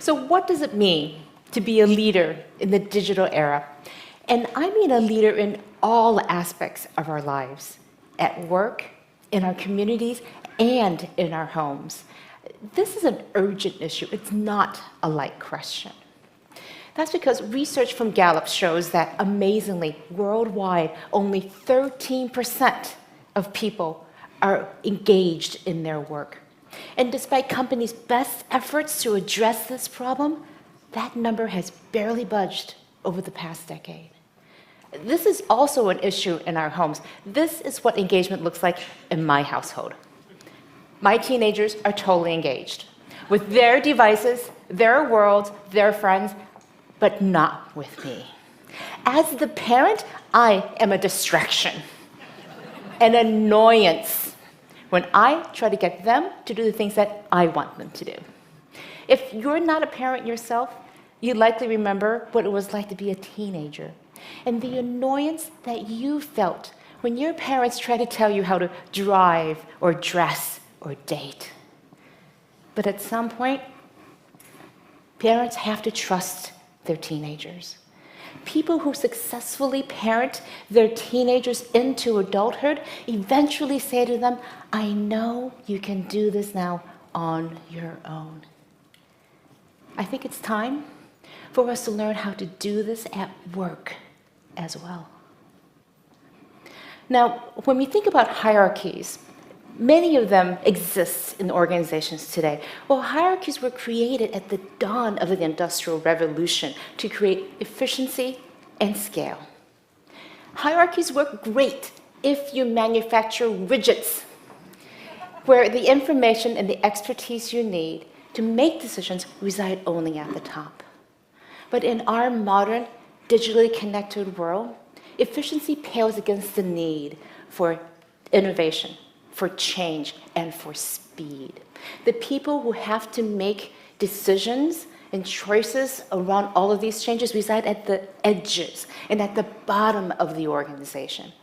So what does it mean to be a leader in the digital era? And I mean a leader in all aspects of our lives, at work, in our communities, and in our homes. This is an urgent issue. It's not a light question. That's because research from Gallup shows that, amazingly, worldwide, only 13% of people are engaged in their work. And despite companies' best efforts to address this problem, that number has barely budged over the past decade. This is also an issue in our homes. This is what engagement looks like in my household. My teenagers are totally engaged with their devices, their worlds, their friends, but not with me. As the parent, I am a distraction, an annoyance when I try to get them to do the things that I want them to do. If you're not a parent yourself, you likely remember what it was like to be a teenager and the annoyance that you felt when your parents tried to tell you how to drive or dress or date. But at some point, parents have to trust their teenagers. People who successfully parent their teenagers into adulthood eventually say to them, I know you can do this now on your own. I think it's time for us to learn how to do this at work as well. Now, when we think about hierarchies, many of them exist in organizations today. Well, hierarchies were created at the dawn of the Industrial Revolution to create efficiency and scale. Hierarchies work great if you manufacture widgets where the information and the expertise you need to make decisions reside only at the top. But in our modern, digitally connected world, efficiency pales against the need for innovation, for change, and for speed. The people who have to make decisions and choices around all of these changes reside at the edges and at the bottom of the organization.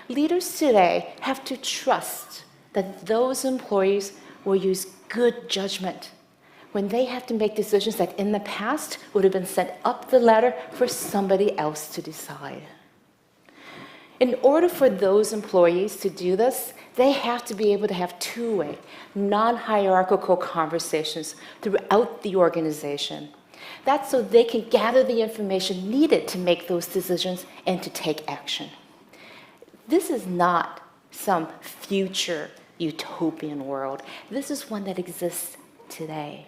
Leaders today have to trust that those employees will use good judgment when they have to make decisions that in the past would have been sent up the ladder for somebody else to decide. In order for those employees to do this, they have to be able to have two-way, non-hierarchical conversations throughout the organization. That's so they can gather the information needed to make those decisions and to take action. This is not some future utopian world. This is one that exists today.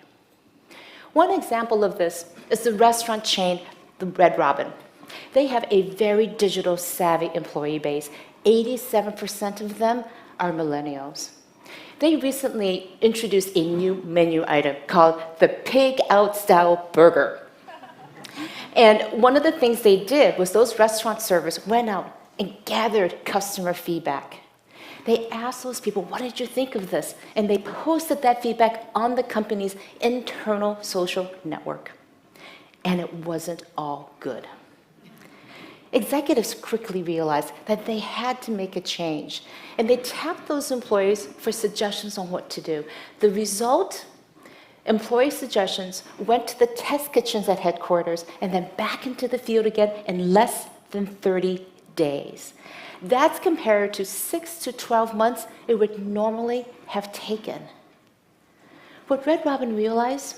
One example of this is the restaurant chain, the Red Robin. They have a very digital savvy employee base. 87% of them are millennials. They recently introduced a new menu item called the Pig Out Style Burger. And one of the things they did was those restaurant servers went out and gathered customer feedback. They asked those people, what did you think of this? And they posted that feedback on the company's internal social network. And it wasn't all good. Executives quickly realized that they had to make a change, and they tapped those employees for suggestions on what to do. The result, employee suggestions went to the test kitchens at headquarters and then back into the field again in less than 30 days. That's compared to 6 to 12 months it would normally have taken. What Red Robin realized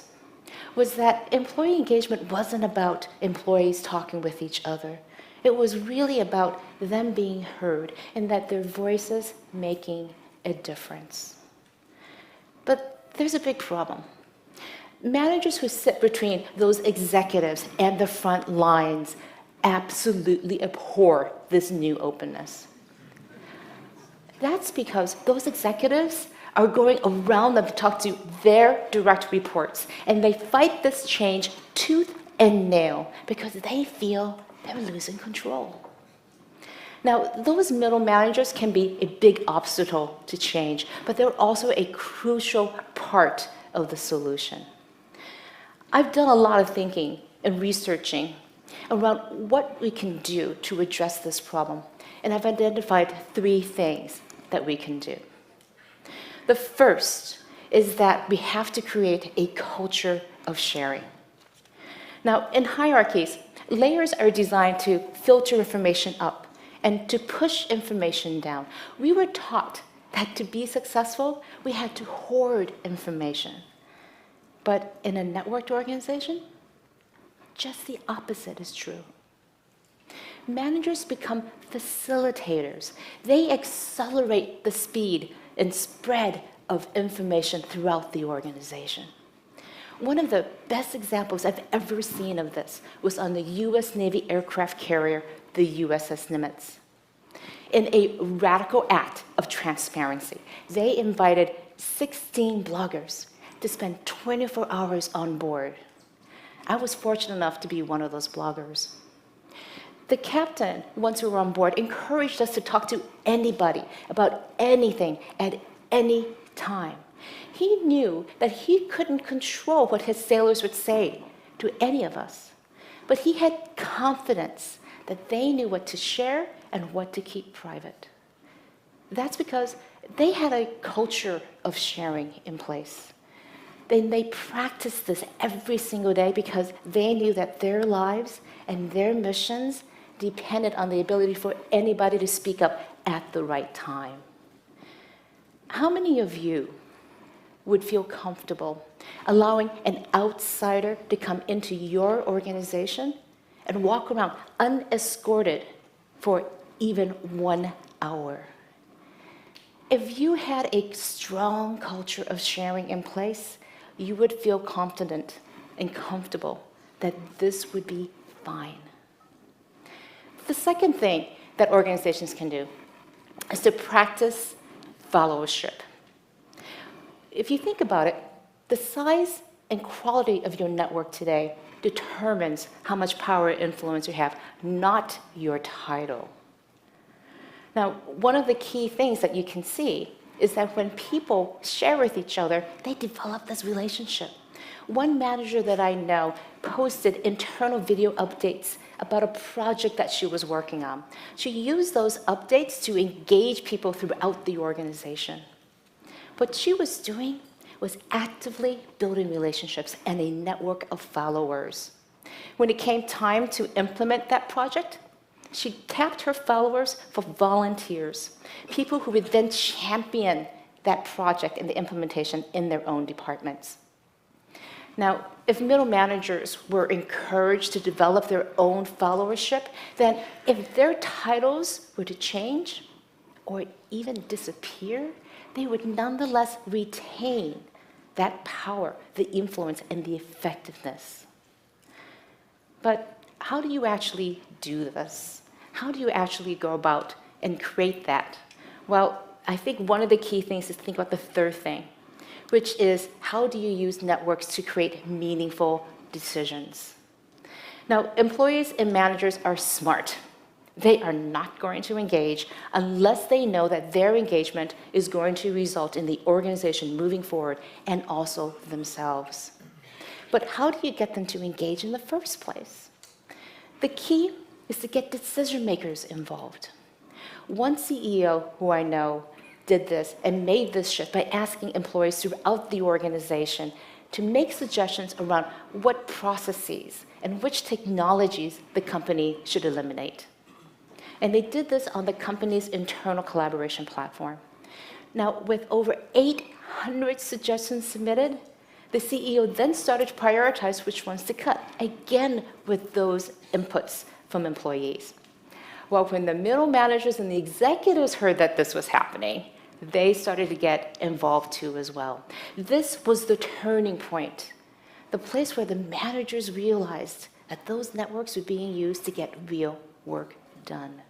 was that employee engagement wasn't about employees talking with each other. It was really about them being heard and that their voices making a difference. But there's a big problem. Managers who sit between those executives and the front lines absolutely abhor this new openness. That's because those executives are going around them to talk to their direct reports, and they fight this change tooth and nail because they feel they're losing control. Now, those middle managers can be a big obstacle to change, but they're also a crucial part of the solution. I've done a lot of thinking and researching around what we can do to address this problem, and I've identified 3 things that we can do. The first is that we have to create a culture of sharing. Now, in hierarchies, layers are designed to filter information up and to push information down. We were taught that to be successful, we had to hoard information. But in a networked organization, just the opposite is true. Managers become facilitators. They accelerate the speed and spread of information throughout the organization. One of the best examples I've ever seen of this was on the US Navy aircraft carrier, the USS Nimitz. In a radical act of transparency, they invited 16 bloggers to spend 24 hours on board. I was fortunate enough to be one of those bloggers. The captain, once we were on board, encouraged us to talk to anybody about anything at any time. He knew that he couldn't control what his sailors would say to any of us, but he had confidence that they knew what to share and what to keep private. That's because they had a culture of sharing in place. They practiced this every single day because they knew that their lives and their missions depended on the ability for anybody to speak up at the right time. How many of you would feel comfortable allowing an outsider to come into your organization and walk around unescorted for even 1 hour? If you had a strong culture of sharing in place, you would feel confident and comfortable that this would be fine. The second thing that organizations can do is to practice followership. If you think about it, the size and quality of your network today determines how much power and influence you have, not your title. Now, one of the key things that you can see is that when people share with each other, they develop this relationship. One manager that I know posted internal video updates about a project that she was working on. She used those updates to engage people throughout the organization. What she was doing was actively building relationships and a network of followers. When it came time to implement that project, she tapped her followers for volunteers, people who would then champion that project and the implementation in their own departments. Now, if middle managers were encouraged to develop their own followership, then if their titles were to change or even disappear, they would nonetheless retain that power, the influence, and the effectiveness. But how do you actually do this? How do you actually go about and create that? Well, I think one of the key things is to think about the third thing, which is how do you use networks to create meaningful decisions? Now, employees and managers are smart. They are not going to engage unless they know that their engagement is going to result in the organization moving forward and also themselves. But how do you get them to engage in the first place? The key is to get decision makers involved. One CEO who I know did this and made this shift by asking employees throughout the organization to make suggestions around what processes and which technologies the company should eliminate. And they did this on the company's internal collaboration platform. Now, with over 800 suggestions submitted, the CEO then started to prioritize which ones to cut, again with those inputs from employees. Well, when the middle managers and the executives heard that this was happening, they started to get involved too as well. This was the turning point, the place where the managers realized that those networks were being used to get real work done.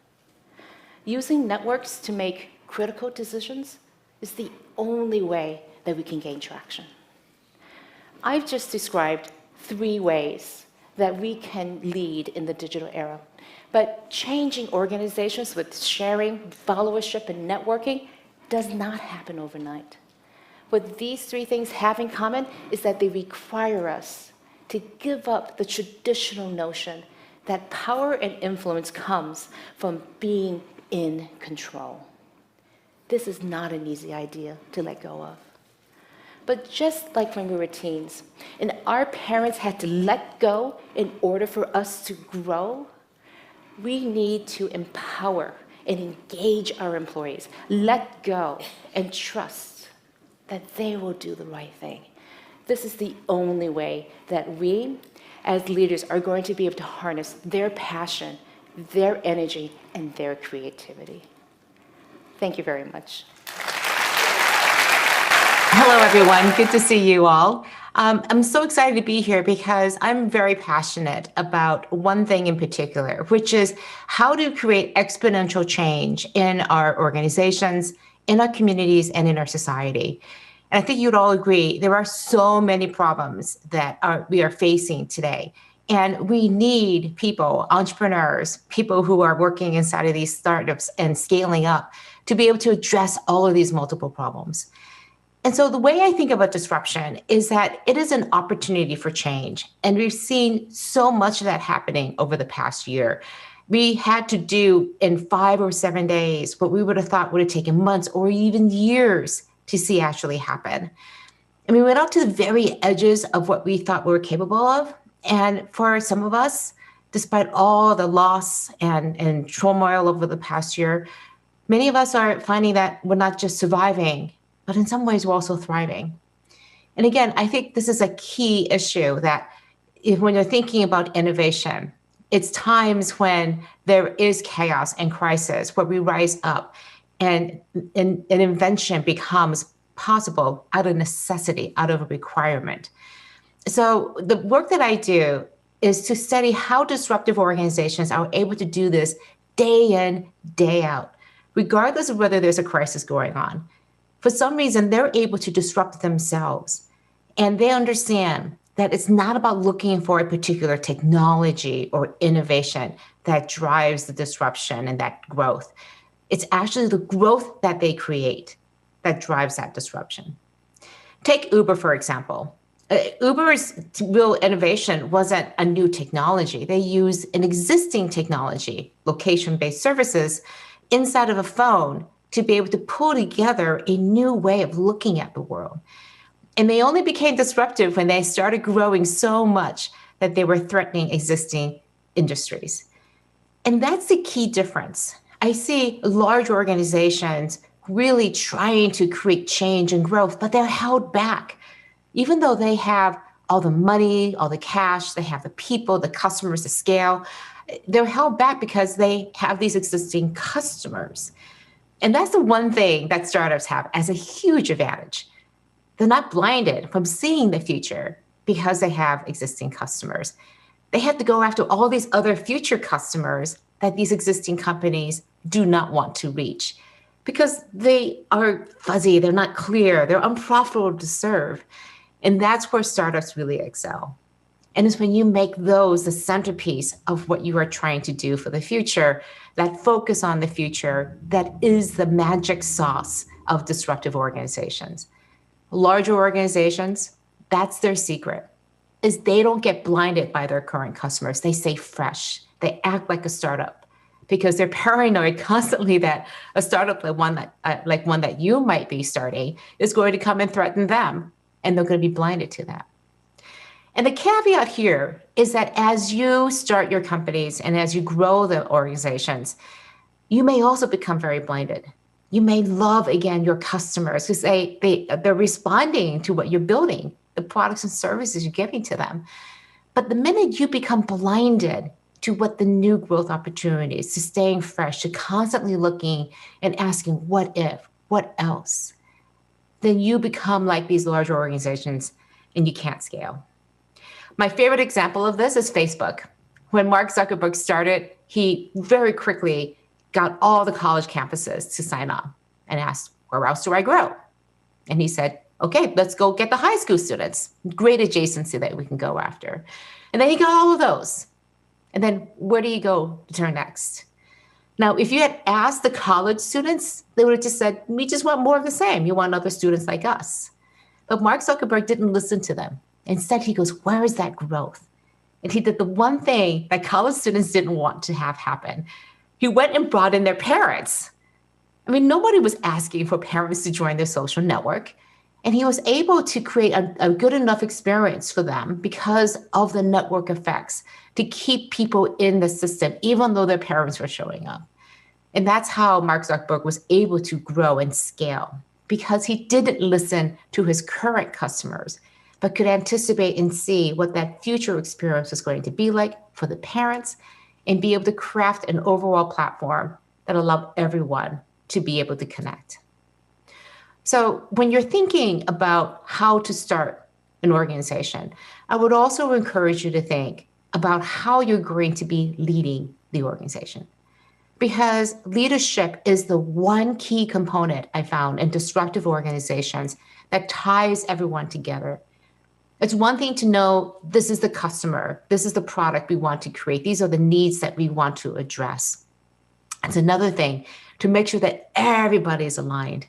Using networks to make critical decisions is the only way that we can gain traction. I've just described 3 ways that we can lead in the digital era. But changing organizations with sharing, followership, and networking does not happen overnight. What these 3 things have in common is that they require us to give up the traditional notion that power and influence comes from being in control. This is not an easy idea to let go of. But just like when we were teens, and our parents had to let go in order for us to grow, we need to empower and engage our employees, let go and trust that they will do the right thing. This is the only way that we, as leaders, are going to be able to harness their passion, their energy, and their creativity. Thank you very much. Hello, everyone. Good to see you all. I'm so excited to be here because I'm very passionate about one thing in particular, which is how to create exponential change in our organizations, in our communities, and in our society. And I think you'd all agree there are so many problems that we are facing today. And we need people, entrepreneurs, people who are working inside of these startups and scaling up to be able to address all of these multiple problems. And so the way I think about disruption is that it is an opportunity for change. And we've seen so much of that happening over the past year. We had to do in 5 or 7 days what we would have thought would have taken months or even years to see actually happen. And we went out to the very edges of what we thought we were capable of. And for some of us, despite all the loss and turmoil over the past year, many of us are finding that we're not just surviving, but in some ways we're also thriving. And again, I think this is a key issue that when you're thinking about innovation, it's times when there is chaos and crisis where we rise up and an invention becomes possible out of necessity, out of a requirement. So the work that I do is to study how disruptive organizations are able to do this day in, day out, regardless of whether there's a crisis going on. For some reason, they're able to disrupt themselves. And they understand that it's not about looking for a particular technology or innovation that drives the disruption and that growth. It's actually the growth that they create that drives that disruption. Take Uber, for example. Uber's real innovation wasn't a new technology. They use an existing technology, location-based services, inside of a phone to be able to pull together a new way of looking at the world. And they only became disruptive when they started growing so much that they were threatening existing industries. And that's the key difference. I see large organizations really trying to create change and growth, but they're held back. Even though they have all the money, all the cash, they have the people, the customers, the scale, they're held back because they have these existing customers. And that's the one thing that startups have as a huge advantage. They're not blinded from seeing the future because they have existing customers. They have to go after all these other future customers that these existing companies do not want to reach because they are fuzzy, they're not clear, they're unprofitable to serve. And that's where startups really excel. And it's when you make those the centerpiece of what you are trying to do for the future, that focus on the future, that is the magic sauce of disruptive organizations. Larger organizations, that's their secret, is they don't get blinded by their current customers. They stay fresh. They act like a startup because they're paranoid constantly that a startup like one that you might be starting is going to come and threaten them, and they're going to be blinded to that. And the caveat here is that as you start your companies and as you grow the organizations, you may also become very blinded. You may love, again, your customers because they're responding to what you're building, the products and services you're giving to them. But the minute you become blinded to what the new growth opportunities, to staying fresh, to constantly looking and asking, what if, what else, then you become like these larger organizations and you can't scale. My favorite example of this is Facebook. When Mark Zuckerberg started, he very quickly got all the college campuses to sign on and asked, where else do I grow? And he said, okay, let's go get the high school students. Great adjacency that we can go after. And then he got all of those. And then where do you go to turn next? Now, if you had asked the college students, they would have just said, we just want more of the same. You want other students like us. But Mark Zuckerberg didn't listen to them. Instead, he goes, where is that growth? And he did the one thing that college students didn't want to have happen. He went and brought in their parents. I mean, nobody was asking for parents to join their social network. And he was able to create a good enough experience for them because of the network effects to keep people in the system, even though their parents were showing up. And that's how Mark Zuckerberg was able to grow and scale, because he didn't listen to his current customers, but could anticipate and see what that future experience was going to be like for the parents and be able to craft an overall platform that allowed everyone to be able to connect. So when you're thinking about how to start an organization, I would also encourage you to think about how you're going to be leading the organization. Because leadership is the one key component I found in disruptive organizations that ties everyone together. It's one thing to know this is the customer, this is the product we want to create, these are the needs that we want to address. It's another thing to make sure that everybody is aligned.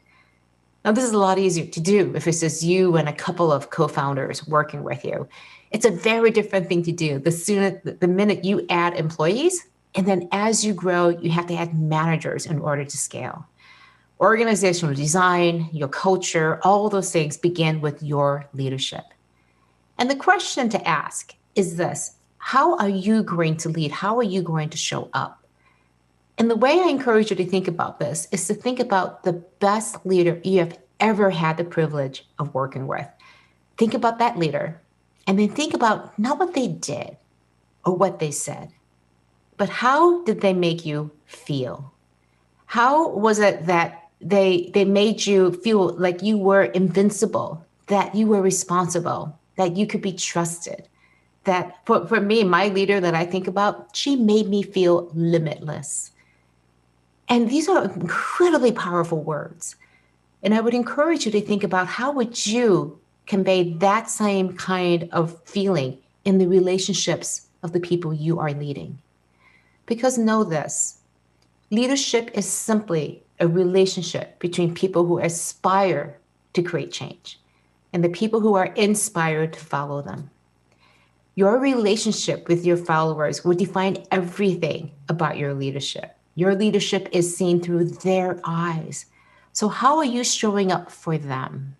Now, this is a lot easier to do if it's just you and a couple of co-founders working with you. It's a very different thing to do the minute you add employees, and then as you grow, you have to add managers in order to scale. Organizational design, your culture, all those things begin with your leadership. And the question to ask is this: how are you going to lead? How are you going to show up? And the way I encourage you to think about this is to think about the best leader you have ever had the privilege of working with. Think about that leader, and then think about not what they did or what they said, but how did they make you feel? How was it that they made you feel like you were invincible, that you were responsible, that you could be trusted? That for me, my leader that I think about, she made me feel limitless. And these are incredibly powerful words. And I would encourage you to think about how would you convey that same kind of feeling in the relationships of the people you are leading. Because know this, leadership is simply a relationship between people who aspire to create change and the people who are inspired to follow them. Your relationship with your followers will define everything about your leadership. Your leadership is seen through their eyes. So how are you showing up for them?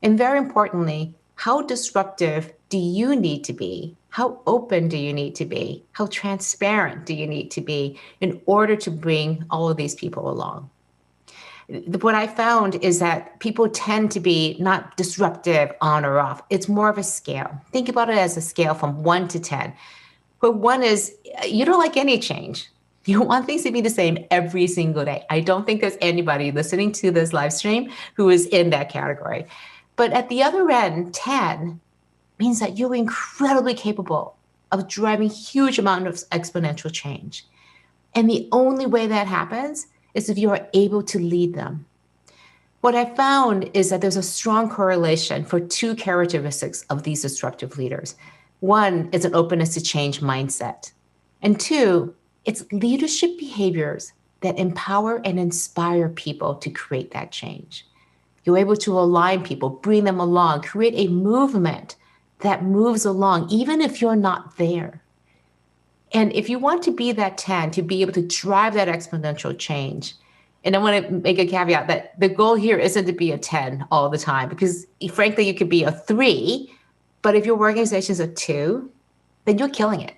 And very importantly, how disruptive do you need to be? How open do you need to be? How transparent do you need to be in order to bring all of these people along? What I found is that people tend to be not disruptive on or off. It's more of a scale. Think about it as a scale from 1 to 10, where 1 is you don't like any change. You want things to be the same every single day. I don't think there's anybody listening to this live stream who is in that category. But at the other end, 10 means that you're incredibly capable of driving huge amount of exponential change. And the only way that happens is if you are able to lead them. What I found is that there's a strong correlation for 2 characteristics of these disruptive leaders. 1 is an openness to change mindset. And 2, it's leadership behaviors that empower and inspire people to create that change. You're able to align people, bring them along, create a movement that moves along, even if you're not there. And if you want to be that 10, to be able to drive that exponential change, and I want to make a caveat that the goal here isn't to be a 10 all the time, because frankly, you could be a 3, but if your organization is a 2, then you're killing it.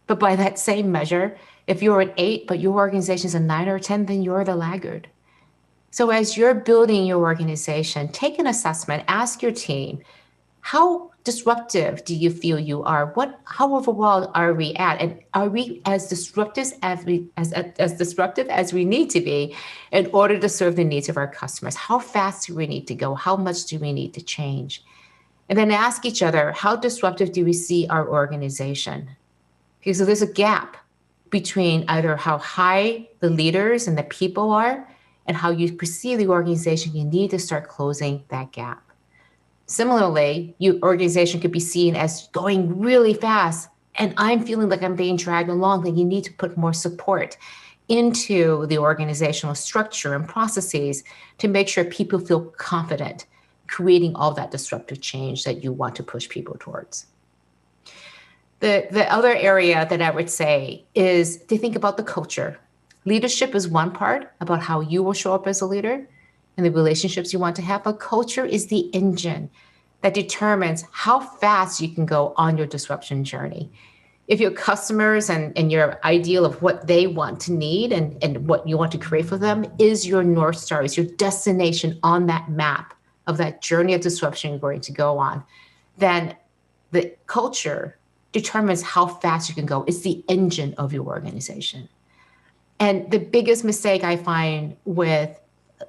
But by that same measure, if you're an 8, but your organization is a 9 or a 10, then you're the laggard. So as you're building your organization, take an assessment, ask your team, how disruptive do you feel you are? How overall are we at? And are we as disruptive as we need to be in order to serve the needs of our customers? How fast do we need to go? How much do we need to change? And then ask each other, how disruptive do we see our organization? Because there's a gap between either how high the leaders and the people are and how you perceive the organization. You need to start closing that gap. Similarly, your organization could be seen as going really fast, and I'm feeling like I'm being dragged along, then you need to put more support into the organizational structure and processes to make sure people feel confident creating all that disruptive change that you want to push people towards. The other area that I would say is to think about the culture. Leadership is one part about how you will show up as a leader, and the relationships you want to have, but culture is the engine that determines how fast you can go on your disruption journey. If your customers and your ideal of what they want to need and what you want to create for them is your North Star, is your destination on that map of that journey of disruption you're going to go on, then the culture determines how fast you can go. It's the engine of your organization. And the biggest mistake I find with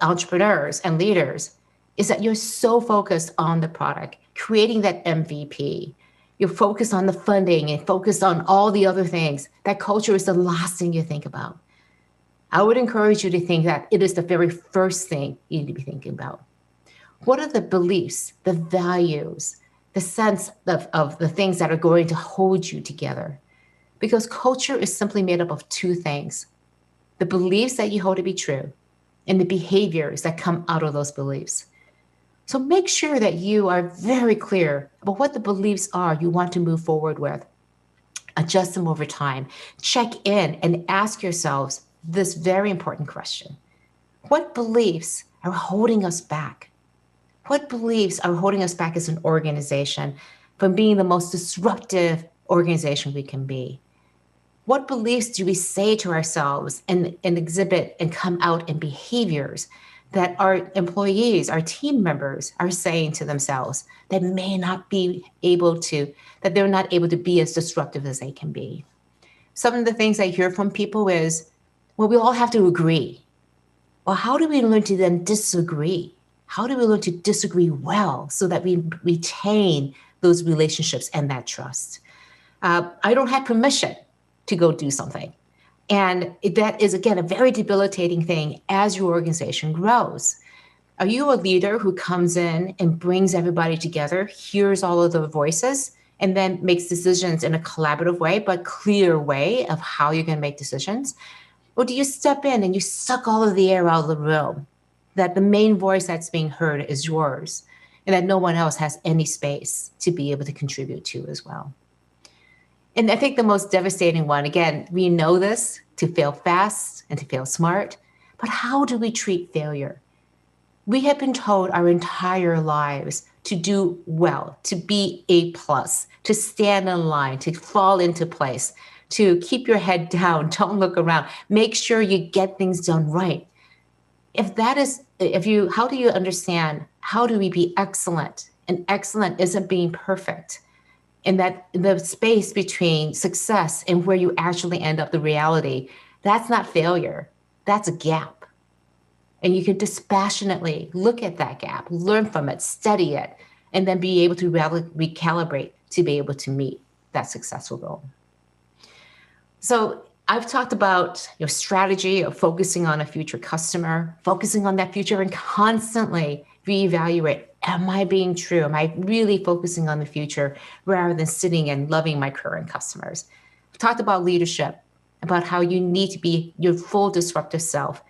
entrepreneurs and leaders is that you're so focused on the product, creating that MVP. You're focused on the funding and focused on all the other things. That culture is the last thing you think about. I would encourage you to think that it is the very first thing you need to be thinking about. What are the beliefs, the values, the sense of the things that are going to hold you together? Because culture is simply made up of two things: the beliefs that you hold to be true and the behaviors that come out of those beliefs. So make sure that you are very clear about what the beliefs are you want to move forward with. Adjust them over time. Check in and ask yourselves this very important question: what beliefs are holding us back? What beliefs are holding us back as an organization from being the most disruptive organization we can be? What beliefs do we say to ourselves and exhibit and come out in behaviors that our employees, our team members are saying to themselves that may not be able to, that they're not able to be as disruptive as they can be? Some of the things I hear from people is, well, we all have to agree. Well, how do we learn to then disagree? How do we learn to disagree well so that we retain those relationships and that trust? I don't have permission to go do something. And that is, again, a very debilitating thing as your organization grows. Are you a leader who comes in and brings everybody together, hears all of the voices, and then makes decisions in a collaborative way, but clear way of how you're going to make decisions? Or do you step in and you suck all of the air out of the room, that the main voice that's being heard is yours, and that no one else has any space to be able to contribute to as well? And I think the most devastating one, again, we know this, to fail fast and to fail smart, but how do we treat failure? We have been told our entire lives to do well, to be A+, to stand in line, to fall into place, to keep your head down, don't look around, make sure you get things done right. How do you understand, how do we be excellent? And excellent isn't being perfect. And that the space between success and where you actually end up, the reality, that's not failure, that's a gap. And you can dispassionately look at that gap, learn from it, study it, and then be able to recalibrate to be able to meet that successful goal. So I've talked about your strategy of focusing on a future customer, focusing on that future and constantly reevaluate. Am I being true? Am I really focusing on the future rather than sitting and loving my current customers? I've talked about leadership, about how you need to be your full disruptive self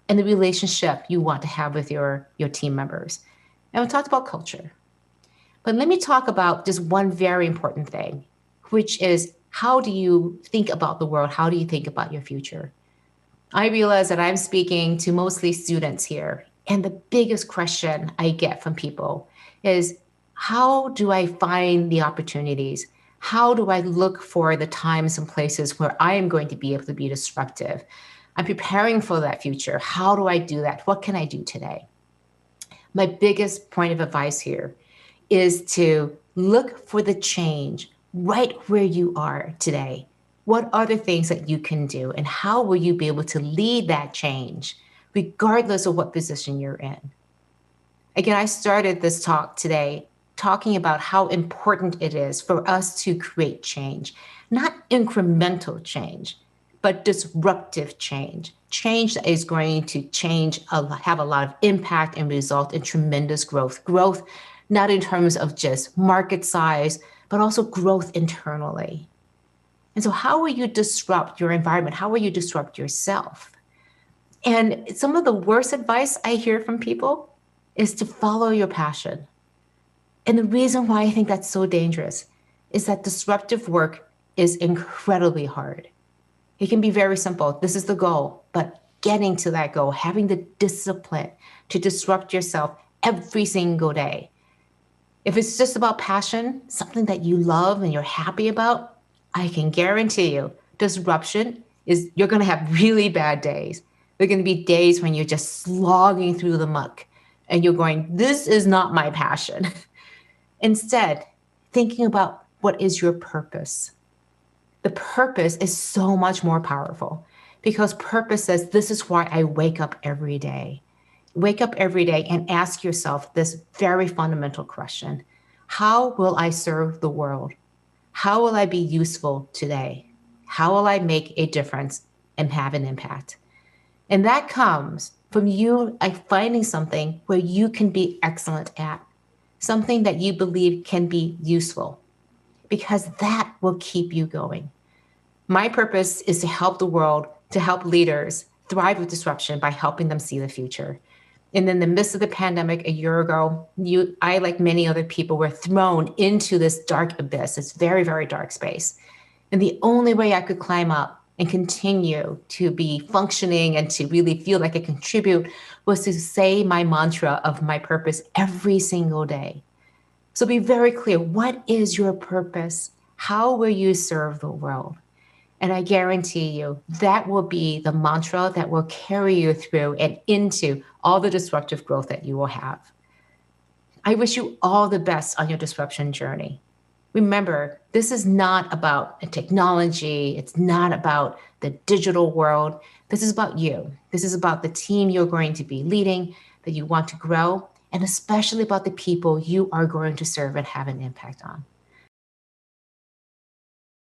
and the relationship you want to have with your team members. And we talked about culture. But let me talk about just one very important thing, which is, how do you think about the world? How do you think about your future? I realize that I'm speaking to mostly students here. And the biggest question I get from people is, how do I find the opportunities? How do I look for the times and places where I am going to be able to be disruptive? I'm preparing for that future. How do I do that? What can I do today? My biggest point of advice here is to look for the change right where you are today. What are the things that you can do, and how will you be able to lead that change regardless of what position you're in? Again, I started this talk today talking about how important it is for us to create change, not incremental change, but disruptive change. Change that is going to have a lot of impact and result in tremendous growth. Growth, not in terms of just market size, but also growth internally. And so how will you disrupt your environment? How will you disrupt yourself? And some of the worst advice I hear from people is to follow your passion. And the reason why I think that's so dangerous is that disruptive work is incredibly hard. It can be very simple. This is the goal, but getting to that goal, having the discipline to disrupt yourself every single day. If it's just about passion, something that you love and you're happy about, I can guarantee you disruption is you're going to have really bad days. There are going to be days when you're just slogging through the muck and you're going, this is not my passion. Instead, thinking about what is your purpose. The purpose is so much more powerful because purpose says, this is why I wake up every day. Wake up every day and ask yourself this very fundamental question. How will I serve the world? How will I be useful today? How will I make a difference and have an impact? And that comes from you finding something where you can be excellent at, something that you believe can be useful, because that will keep you going. My purpose is to help the world, to help leaders thrive with disruption by helping them see the future. And in the midst of the pandemic a year ago, I, like many other people, were thrown into this dark abyss, this very, very dark space. And the only way I could climb up and continue to be functioning and to really feel like I contribute was to say my mantra of my purpose every single day. So be very clear. What is your purpose? How will you serve the world? And I guarantee you that will be the mantra that will carry you through and into all the disruptive growth that you will have. I wish you all the best on your disruption journey. Remember, this is not about a technology. It's not about the digital world. This is about you. This is about the team you're going to be leading, that you want to grow, and especially about the people you are going to serve and have an impact on.